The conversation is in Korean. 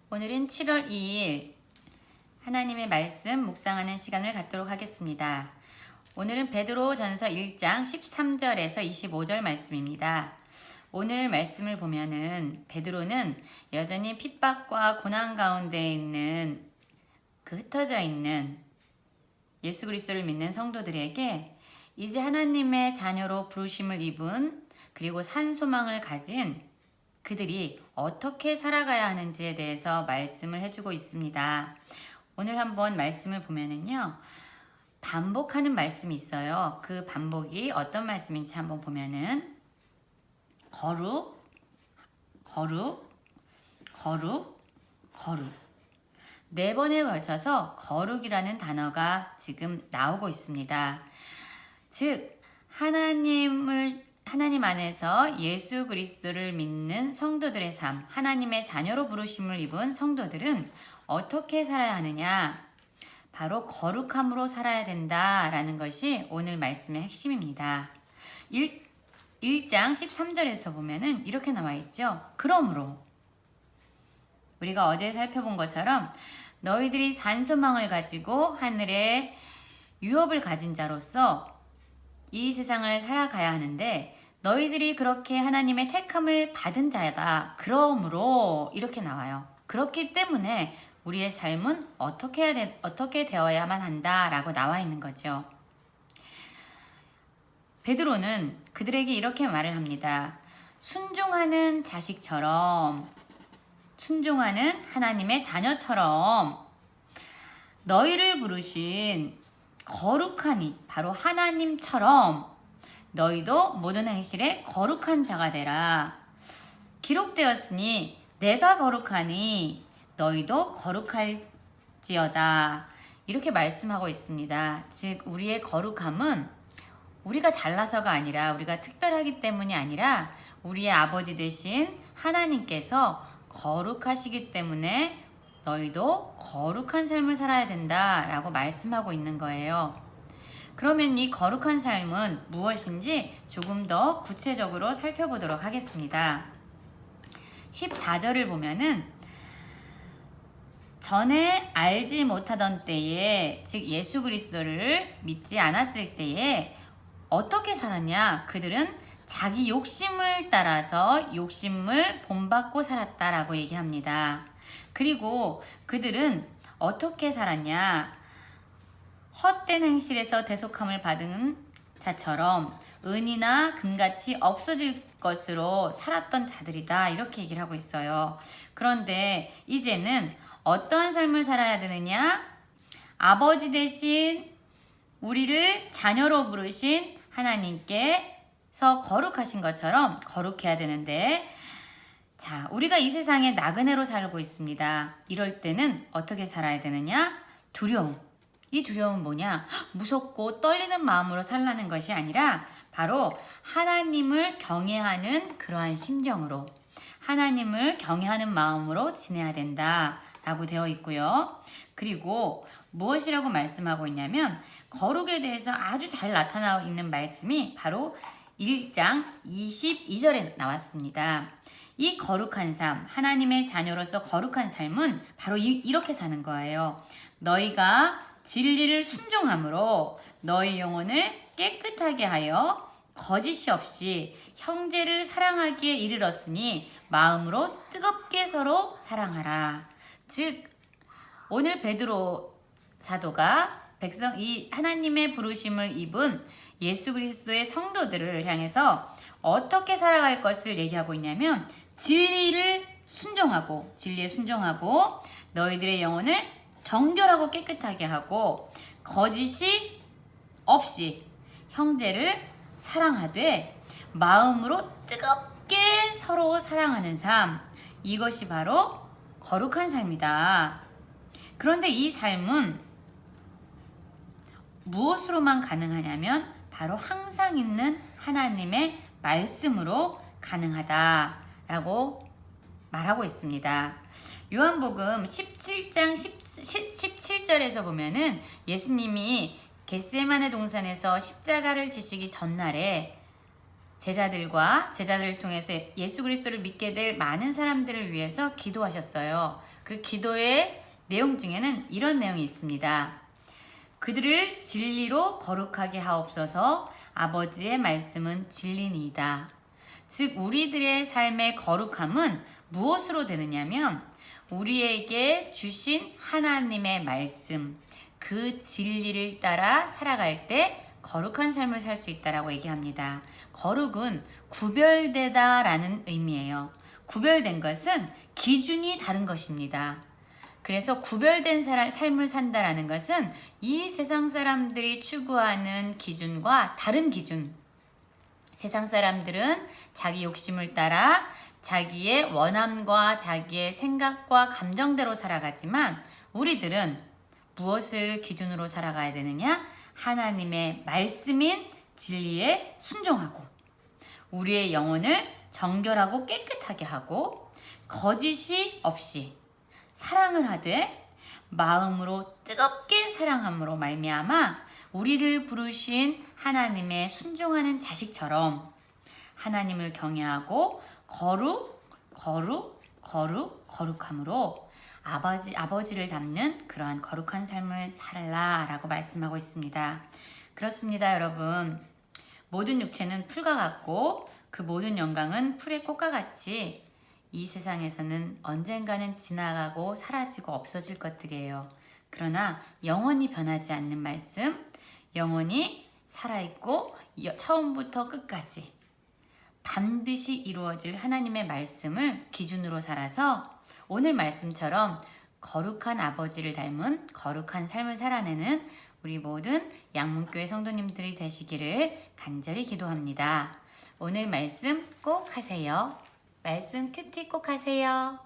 오늘은 7월 2일 하나님의 말씀 묵상하는 시간을 갖도록 하겠습니다. 오늘은 베드로전서 1장 13절에서 25절 말씀입니다. 오늘 말씀을 보면은 베드로는 여전히 핍박과 고난 가운데 있는 흩어져 있는 예수 그리스도를 믿는 성도들에게 이제 하나님의 자녀로 부르심을 입은 그리고 산 소망을 가진 그들이 어떻게 살아가야 하는지에 대해서 말씀을 해주고 있습니다. 오늘 한번 말씀을 보면은요, 반복하는 말씀이 있어요. 그 반복이 어떤 말씀인지 한번 보면은 거룩, 거룩, 거룩, 거룩. 4번에 걸쳐서 거룩이라는 단어가 지금 나오고 있습니다. 즉, 하나님 안에서 예수 그리스도를 믿는 성도들의 삶, 하나님의 자녀로 부르심을 입은 성도들은 어떻게 살아야 하느냐? 바로 거룩함으로 살아야 된다라는 것이 오늘 말씀의 핵심입니다. 1장 13절에서 보면은 이렇게 나와 있죠. 그러므로 우리가 어제 살펴본 것처럼 너희들이 산소망을 가지고 하늘의 유업을 가진 자로서 이 세상을 살아가야 하는데 너희들이 그렇게 하나님의 택함을 받은 자다. 그러므로 이렇게 나와요. 그렇기 때문에 우리의 삶은 어떻게 되어야만 한다라고 나와 있는 거죠. 베드로는 그들에게 이렇게 말을 합니다. 순종하는 자식처럼, 순종하는 하나님의 자녀처럼 너희를 부르신 거룩하니 바로 하나님처럼 너희도 모든 행실에 거룩한 자가 되라. 기록되었으니 내가 거룩하니 너희도 거룩할지어다. 이렇게 말씀하고 있습니다. 즉 우리의 거룩함은 우리가 잘나서가 아니라 우리가 특별하기 때문이 아니라 우리의 아버지 되신 하나님께서 거룩하시기 때문에 너희도 거룩한 삶을 살아야 된다라고 말씀하고 있는 거예요. 그러면 이 거룩한 삶은 무엇인지 조금 더 구체적으로 살펴보도록 하겠습니다. 14절을 보면은 전에 알지 못하던 때에, 즉 예수 그리스도를 믿지 않았을 때에 어떻게 살았냐? 그들은 자기 욕심을 따라서 욕심을 본받고 살았다라고 얘기합니다. 그리고 그들은 어떻게 살았냐? 헛된 행실에서 대속함을 받은 자처럼 은이나 금같이 없어질 것으로 살았던 자들이다. 이렇게 얘기를 하고 있어요. 그런데 이제는 어떠한 삶을 살아야 되느냐? 아버지 대신 우리를 자녀로 부르신 하나님께서 거룩하신 것처럼 거룩해야 되는데, 자, 우리가 이 세상에 나그네로 살고 있습니다. 이럴 때는 어떻게 살아야 되느냐? 두려움. 이 두려움은 뭐냐? 무섭고 떨리는 마음으로 살라는 것이 아니라 바로 하나님을 경외하는 그러한 심정으로, 하나님을 경외하는 마음으로 지내야 된다라고 되어 있고요. 그리고 무엇이라고 말씀하고 있냐면 거룩에 대해서 아주 잘 나타나고 있는 말씀이 바로 1장 22절에 나왔습니다. 이 거룩한 삶, 하나님의 자녀로서 거룩한 삶은 바로 이렇게 사는 거예요. 너희가 진리를 순종함으로 너희 영혼을 깨끗하게 하여 거짓이 없이 형제를 사랑하기에 이르렀으니 마음으로 뜨겁게 서로 사랑하라. 즉 오늘 베드로 사도가 이 하나님의 부르심을 입은 예수 그리스도의 성도들을 향해서 어떻게 살아갈 것을 얘기하고 있냐면 진리에 순종하고 너희들의 영혼을 정결하고 깨끗하게 하고 거짓이 없이 형제를 사랑하되 마음으로 뜨겁게 서로 사랑하는 삶, 이것이 바로 거룩한 삶이다. 그런데 이 삶은 무엇으로만 가능하냐면 바로 항상 있는 하나님의 말씀으로 가능하다라고 말하고 있습니다. 요한복음 17장 17절에서 보면은 예수님이 겟세마네 동산에서 십자가를 지시기 전날에 제자들을 통해서 예수 그리스도를 믿게 될 많은 사람들을 위해서 기도하셨어요. 그 기도의 내용 중에는 이런 내용이 있습니다. 그들을 진리로 거룩하게 하옵소서. 아버지의 말씀은 진리니이다. 즉 우리들의 삶의 거룩함은 무엇으로 되느냐면 우리에게 주신 하나님의 말씀, 그 진리를 따라 살아갈 때 거룩한 삶을 살 수 있다라고 얘기합니다. 거룩은 구별되다 라는 의미예요. 구별된 것은 기준이 다른 것입니다. 그래서 구별된 삶을 산다라는 것은 이 세상 사람들이 추구하는 기준과 다른 기준. 세상 사람들은 자기 욕심을 따라 자기의 원함과 자기의 생각과 감정대로 살아가지만 우리들은 무엇을 기준으로 살아가야 되느냐? 하나님의 말씀인 진리에 순종하고 우리의 영혼을 정결하고 깨끗하게 하고 거짓이 없이 사랑을 하되 마음으로 뜨겁게 사랑함으로 말미암아 우리를 부르신 하나님의 순종하는 자식처럼 하나님을 경외하고 거룩함으로 아버지를 닮는 그러한 거룩한 삶을 살라라고 말씀하고 있습니다. 그렇습니다, 여러분. 모든 육체는 풀과 같고 그 모든 영광은 풀의 꽃과 같이 이 세상에서는 언젠가는 지나가고 사라지고 없어질 것들이에요. 그러나 영원히 변하지 않는 말씀, 영원히 살아있고 처음부터 끝까지 반드시 이루어질 하나님의 말씀을 기준으로 살아서 오늘 말씀처럼 거룩한 아버지를 닮은 거룩한 삶을 살아내는 우리 모든 양문교회 성도님들이 되시기를 간절히 기도합니다. 오늘 말씀 꼭 하세요. 말씀 큐티 꼭 하세요.